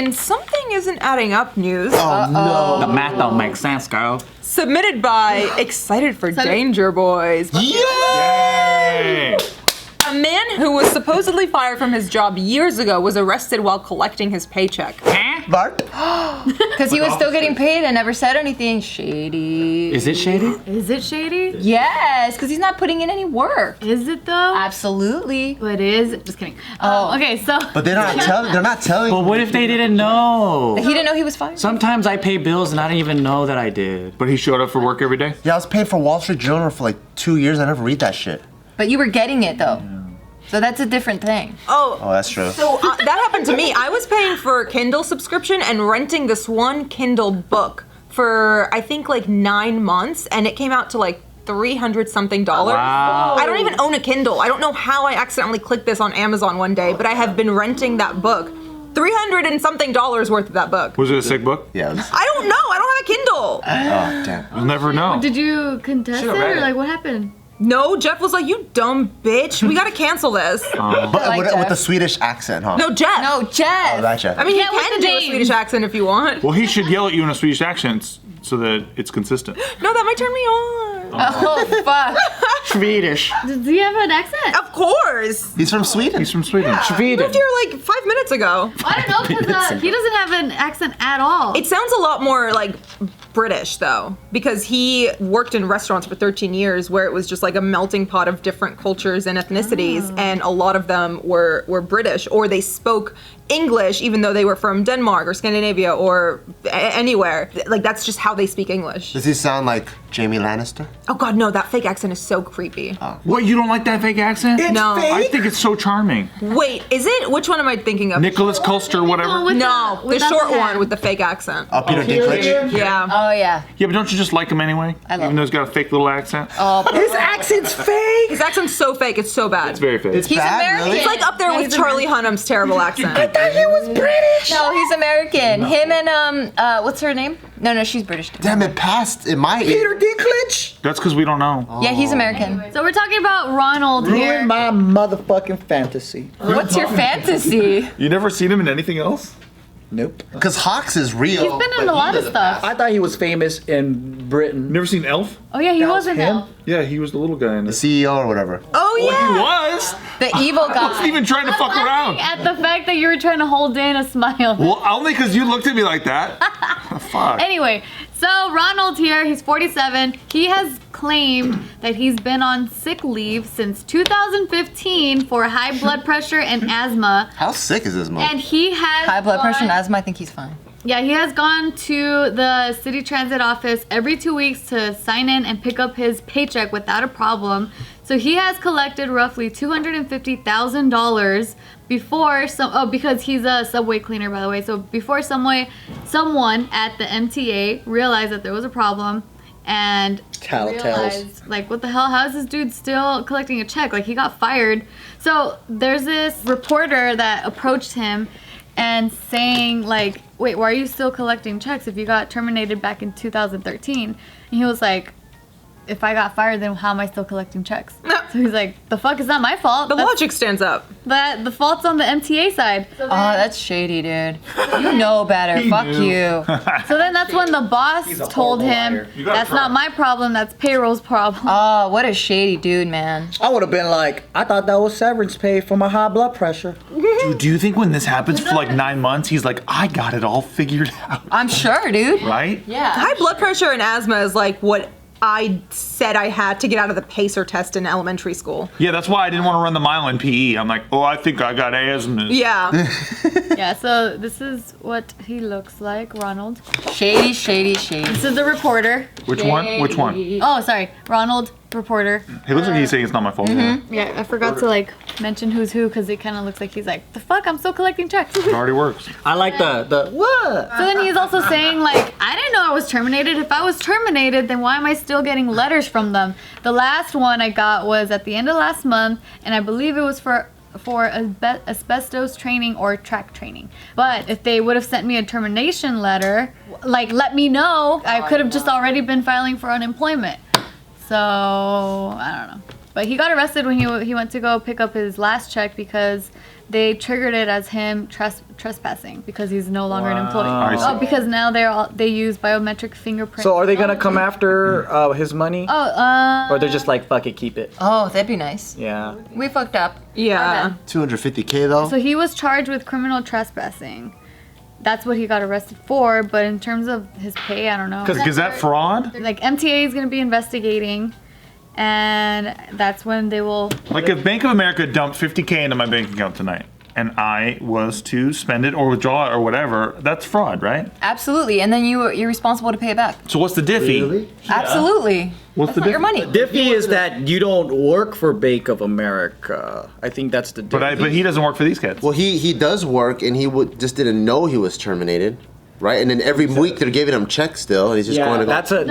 in something isn't adding up news. Oh no. The math don't make sense, girl. Submitted by Excited for Danger Boys. Yay! A man who was supposedly fired from his job years ago was arrested while collecting his paycheck. Bart? Because he was still getting paid and never said anything. Shady. Is it shady? Is it shady? Yes, because he's not putting in any work. Is it though? Absolutely. It is. Just kidding. Oh. Okay, so. But they're not telling. But what if they didn't know? He didn't know he was fired. Sometimes I pay bills and I didn't even know that I did. But he showed up for work every day? Yeah, I was paid for Wall Street Journal for like 2 years. I never read that shit. But you were getting it though. So that's a different thing. Oh, that's true. So that happened to me. I was paying for a Kindle subscription and renting this one Kindle book for I think like 9 months, and it came out to like $300 something. Wow. I don't even own a Kindle. I don't know how I accidentally clicked this on Amazon one day, but I have been renting that book. $300 and something worth of that book. Was it a sick book? Yeah. I don't know. I don't have a Kindle. Oh, damn. You'll never know. Did you contest it Should've read or it. like what happened? No, Jeff was like, "You dumb bitch. We gotta cancel this." But like with Jeff. the Swedish accent, huh? No, Jeff. No, Jeff. Oh, gotcha. I mean, you Yeah, what's can the do a name? Swedish accent if you want. Well, he should yell at you in a Swedish accent so that it's consistent. No, that might turn me on. Oh, fuck. Swedish. Does he have an accent? Of course. He's from Sweden. He's from Sweden. I moved here like 5 minutes ago. I don't know because he doesn't have an accent at all. It sounds a lot more like British though, because he worked in restaurants for 13 years where it was just like a melting pot of different cultures and ethnicities, and a lot of them were British, or they spoke English even though they were from Denmark or Scandinavia or anywhere. Like that's just how they speak English. Does he sound like Jamie Lannister? Oh god, no, that fake accent is so creepy. What, you don't like that fake accent? No. I think it's so charming. Wait, is it? Which one am I thinking of? Nicholas Colster, whatever. with No, the without short the one hat. with the fake accent. Peter Dinklage? Yeah. Oh, yeah. Yeah, but don't you just like him anyway? I love Even though he's got a fake little accent? Oh, His accent's fake. His accent's so fake, it's so bad. It's very fake. he's Bad, American. really? It's like up there Yeah, with he's Charlie Hunnam's terrible accent. I thought he was British. No, he's American. Him and, what's her name? No, she's British. Damn, it passed in my Peter Dinklage. That's because we don't know. Yeah, he's American. So we're talking about Ronald here. Ruined my motherfucking fantasy. What's your fantasy? You never seen him in anything else? Nope. Because Hawks is real. He's been in a lot of stuff. I thought he was famous in Britain. Never seen Elf? Oh yeah, he was in him? Elf. Yeah, he was the little guy in The it. CEO or whatever. Oh He yeah. was? The evil I wasn't guy. even trying to fuck around. At the fact that you were trying to hold in a smile. Well, only because you looked at me like that. Fuck. Anyway, so Ronald here, he's 47. He has claimed that he's been on sick leave since 2015 for high blood pressure and asthma. How sick is this man? And he has High blood pressure and gone- asthma, I think he's fine. Yeah, he has gone to the city transit office every 2 weeks to sign in and pick up his paycheck without a problem. So he has collected roughly $250,000 before because he's a subway cleaner, by the way. So before someone at the MTA realized that there was a problem and Tattletales. realized, like, what the hell? How is this dude still collecting a check? Like, he got fired. So there's this reporter that approached him and saying, like, wait, why are you still collecting checks if you got terminated back in 2013? And he was like, if I got fired, then how am I still collecting checks? So he's like, the fuck, it's not my fault. The logic stands up. The fault's on the MTA side. Oh, that's shady, dude. You know better. Fuck you. So then that's when the boss He's a told horrible him, liar. You gotta that's try. not my problem, that's payroll's problem. Oh, what a shady dude, man. I would have been like, I thought that was severance pay for my high blood pressure. Dude, do you think when this happens for like 9 months, he's like, I got it all figured out, I'm sure, dude. right? Yeah. High blood pressure and asthma is like what I said I had to get out of the PACER test in elementary school. Yeah, that's why I didn't want to run the mile in PE. I'm like, oh, I think I got asthma. Yeah. Yeah, so this is what he looks like, Ronald. Shady, shady, shady. This is the reporter. Which one? Which one? Oh, sorry, Ronald, reporter. He looks like he's saying it's not my fault. Yeah, I forgot to like mention who's who because it kind of looks like he's like, the fuck, I'm still collecting checks. It already works. I like the what? So then he's also saying, like, I didn't know I was terminated. If I was terminated, then why am I still getting letters from them? The last one I got was at the end of last month, and I believe it was for asbestos training or track training. But if they would have sent me a termination letter, like, let me know, I could have just already been filing for unemployment. So, I don't know. But he got arrested when he went to go pick up his last check because they triggered it as him trespassing because he's no longer an employee. I see. Oh, because now they use biometric fingerprints. So are they gonna come after his money? Or they're just like, fuck it, keep it? Oh, that'd be nice. Yeah. We fucked up. Yeah. 250K though. So he was charged with criminal trespassing. That's what he got arrested for. But in terms of his pay, I don't know. Is that fraud? Like MTA is gonna be investigating, and that's when they will. Like if Bank of America dumped 50K into my bank account tonight, and I was to spend it or withdraw it or whatever, that's fraud, right? Absolutely. And then you're responsible to pay it back. So what's the diffy? Really? Absolutely. What's That's not your money. Diffie is that you don't work for Bank of America. I think that's the difference. But he doesn't work for these kids. Well, he does work, and he just didn't know he was terminated, right? And then every week they're giving him checks still, and he's just going to go.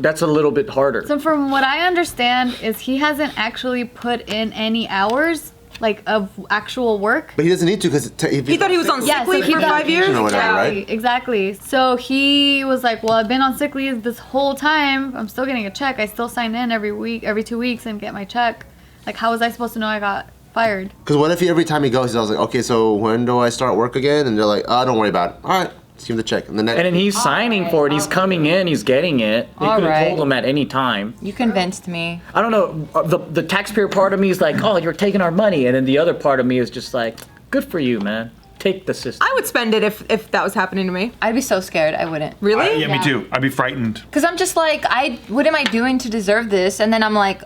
that's a little bit harder. So from what I understand is he hasn't actually put in any hours like of actual work. But he doesn't need to because He thought he was on sick leave for 5 years? Or whatever, right? Exactly. So he was like, well, I've been on sick leave this whole time. I'm still getting a check. I still sign in every 2 weeks and get my check. Like, how was I supposed to know I got fired? Because what if every time he goes, he's always like, okay, so when do I start work again? And they're like, oh, don't worry about it. All right, just give him the check. And the next. And then he's signing for it. He's coming in. He's getting it. They could have told him at any time. You convinced me. I don't know. The taxpayer part of me is like, oh, you're taking our money. And then the other part of me is just like, good for you, man. Take the system. I would spend it if that was happening to me. I'd be so scared. I wouldn't. Really? Yeah, me too. I'd be frightened. Because I'm just like, what am I doing to deserve this? And then I'm like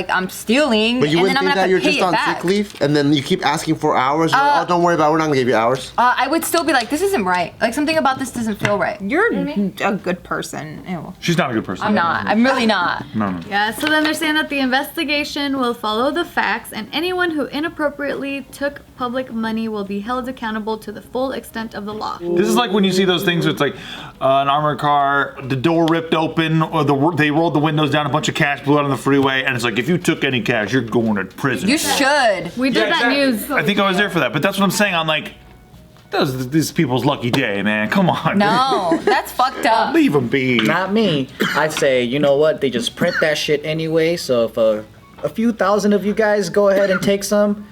I'm stealing. But you and wouldn't then I'm think gonna that have you're to pay just it on back. sick leave, and then you keep asking for hours. You're like, oh, don't worry about it. We're not gonna give you hours. I would still be like, this isn't right. Like something about this doesn't feel right. You're a good person. Ew. She's not a good person. I'm not. I'm really not. No. Yeah, so then they're saying that the investigation will follow the facts and anyone who inappropriately took public money will be held accountable to the full extent of the law. This is like when you see those things where it's like an armored car, the door ripped open, or they rolled the windows down, a bunch of cash blew out on the freeway, and it's like, if you took any cash, you're going to prison. You should. We did that news. I think I was there for that, but that's what I'm saying. I'm like, that was this people's lucky day, man. Come on. No, that's fucked up. Leave them be. Not me. I'd say, you know what? They just print that shit anyway. So if a few thousand of you guys go ahead and take some,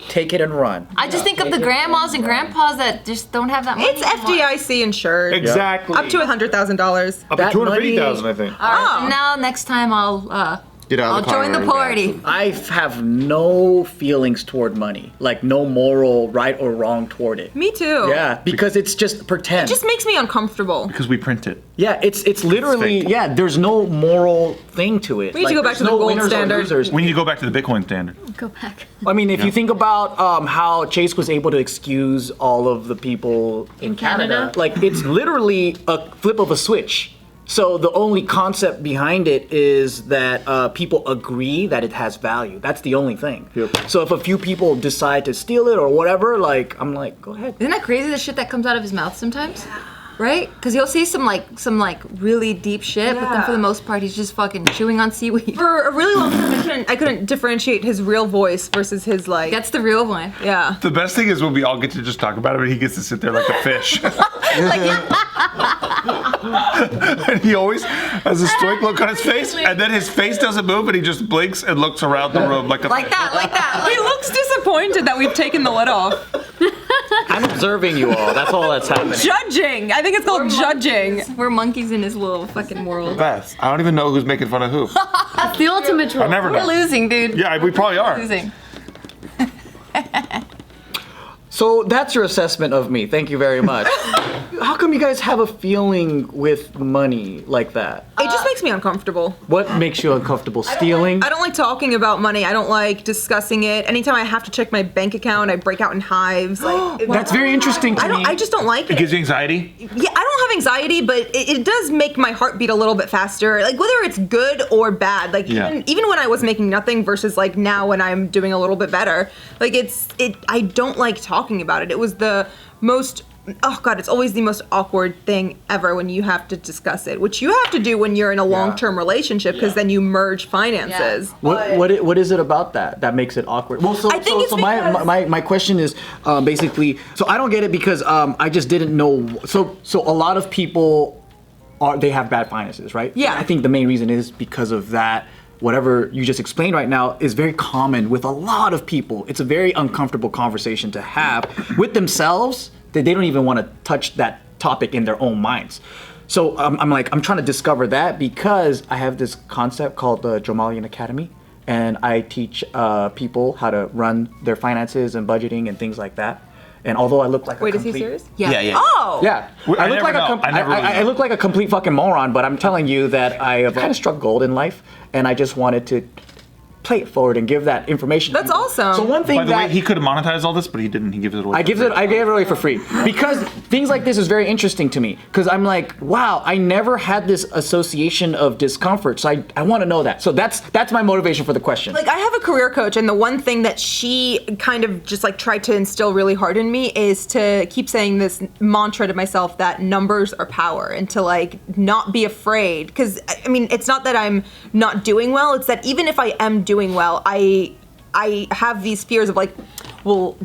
take it and run. I just think of the grandmas and grandpas that just don't have that money. It's FDIC insured. Exactly. Up to $100,000. Up to That 250,000, I think. All right, Oh. now next time I'll Get out I'll of the car join the and party. I have no feelings toward money. Like no moral right or wrong toward it. Me too. Yeah, because it's just pretend. It just makes me uncomfortable. Because we print it. Yeah, it's literally fake. yeah. There's no moral thing to it. We need to go back there's to the no gold winners or standard. losers. We need to go back to the Bitcoin standard. Go back. I mean, if you think about how Chase was able to excuse all of the people in Canada, like it's literally a flip of a switch. So the only concept behind it is that people agree that it has value. That's the only thing. Yep. So if a few people decide to steal it or whatever, like I'm like, go ahead. Isn't that crazy? The shit that comes out of his mouth sometimes, right? Because he'll say some really deep shit, but then for the most part, he's just fucking chewing on seaweed. For a really long time, I couldn't differentiate his real voice versus his like. That's the real one. Yeah. The best thing is when we all get to just talk about it, and he gets to sit there like a fish. And he always has a stoic look on his face, and then his face doesn't move, and he just blinks and looks around the room like a Like that. He looks disappointed that we've taken the lid off. I'm observing you all. That's all that's happening. Judging. I think it's called judging. We're monkeys in his little fucking world. Beth, I don't even know who's making fun of who. That's the ultimate troll. I never We're know. losing, dude. Yeah, we probably are. Losing. So that's your assessment of me. Thank you very much. How come you guys have a feeling with money like that? It just makes me uncomfortable. What makes you uncomfortable? Stealing? I don't like talking about money. I don't like discussing it. Anytime I have to check my bank account, I break out in hives. Like That's very interesting to me. I just don't like It it. gives you anxiety. Yeah, I don't have anxiety, but it does make my heart beat a little bit faster. Like whether it's good or bad. Like Yeah. even when I was making nothing versus like now when I'm doing a little bit better. Like I don't like talking about it. It was the most oh god, it's always the most awkward thing ever when you have to discuss it, which you have to do when you're in a long-term relationship because then you merge finances. What is it about that makes it awkward? Well, I think it's because- my question is basically, so I don't get it because I just didn't know. So a lot of people they have bad finances, right? Yeah. I think the main reason is because of that. whatever you just explained right now is very common with a lot of people. It's a very uncomfortable conversation to have with themselves that they don't even want to touch that topic in their own minds. So I'm trying to discover that because I have this concept called the Dromalian Academy, and I teach people how to run their finances and budgeting and things like that. And although I look like Wait, is he serious? Yeah. Oh! Yeah, I never know. I never really I know. look like a complete fucking moron, but I'm telling you that I have kind of struck gold in life, and I just wanted to play it forward and give that information. to That's people. awesome. So one thing By the way, that he could have monetized all this, but he didn't. He gives it away. I gave it away for free because things like this is very interesting to me because I'm like, wow, I never had this association of discomfort, so I want to know that. So that's my motivation for the question. Like I have a career coach, and the one thing that she kind of just like tried to instill really hard in me is to keep saying this mantra to myself that numbers are power, and to like not be afraid. Because I mean, it's not that I'm not doing well; it's that even if I am doing well, I have these fears of like, well,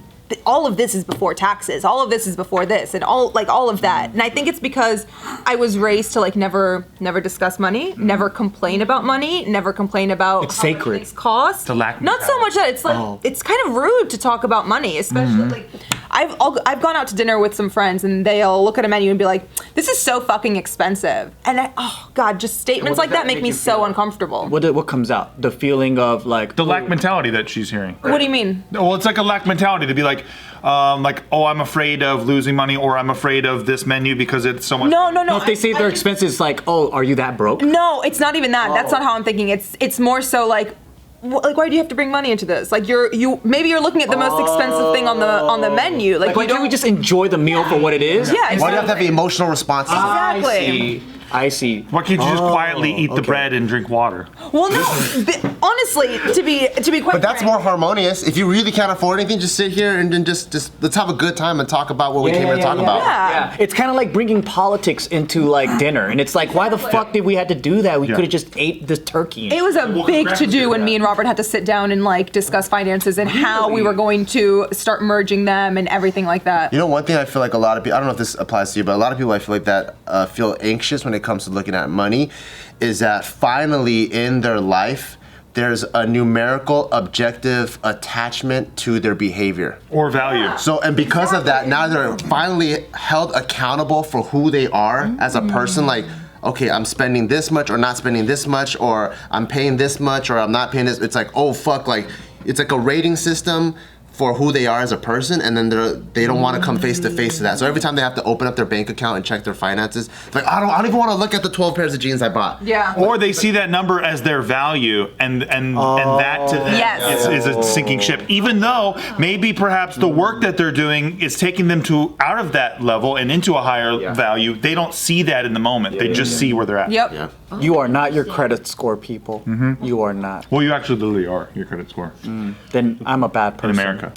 all of this is before taxes, all of this is before this, and all of that. And I think it's because I was raised to like never discuss money, never complain about money, never complain about It's how much sacred. things cost. It's a lack of Not so power. much that it's like it's kind of rude to talk about money, especially like I've gone out to dinner with some friends and they'll look at a menu and be like, "This is so fucking expensive," and oh god, just statements What like does that that make make me you so feel? uncomfortable. What comes out? The feeling of like the lack mentality that she's hearing. What do you mean? Well, it's like a lack mentality to be like, oh, I'm afraid of losing money, or I'm afraid of this menu because it's so much. No. No, if they say they're expensive, it's like, oh, are you that broke? No, it's not even that. That's not how I'm thinking. It's more so like why do you have to bring money into this? Like maybe you're looking at the most expensive thing on the menu. Like Why you can't we just enjoy the meal for what it is? Yeah, Why do you have to have the emotional response? Exactly. I see. Why can't you just quietly eat the okay. bread and drink water? Well, no. honestly, to be quite. But that's frank, more harmonious. If you really can't afford anything, just sit here and then just let's have a good time and talk about what we came here to talk about. Yeah. It's kind of like bringing politics into like dinner, and it's like, why the fuck did we have to do that? We could have just ate this turkey. It was a big to do when me and Robert had to sit down and like discuss finances and how we were going to start merging them and everything like that. You know, one thing I feel like a lot of people, I don't know if this applies to you, but a lot of people I feel like that feel anxious when it comes to looking at money is that finally in their life, there's a numerical objective attachment to their behavior. Or value. So, and because of that, now they're finally held accountable for who they are as a person. Like, okay, I'm spending this much or not spending this much, or I'm paying this much or I'm not paying this. It's like, oh fuck, like, it's like a rating system for who they are as a person, and then they don't want to come face to face to that. So every time they have to open up their bank account and check their finances, it's like I don't even want to look at the 12 pairs of jeans I bought. Yeah. Or they see that number as their value, and that to them Yes. is a sinking ship. Even though maybe perhaps the work that they're doing is taking them to out of that level and into a higher value, they don't see that in the moment. They just see where they're at. Yep. Yeah. You are not your credit score, people. You are not. Well, you actually literally are your credit score Then I'm a bad person. in America.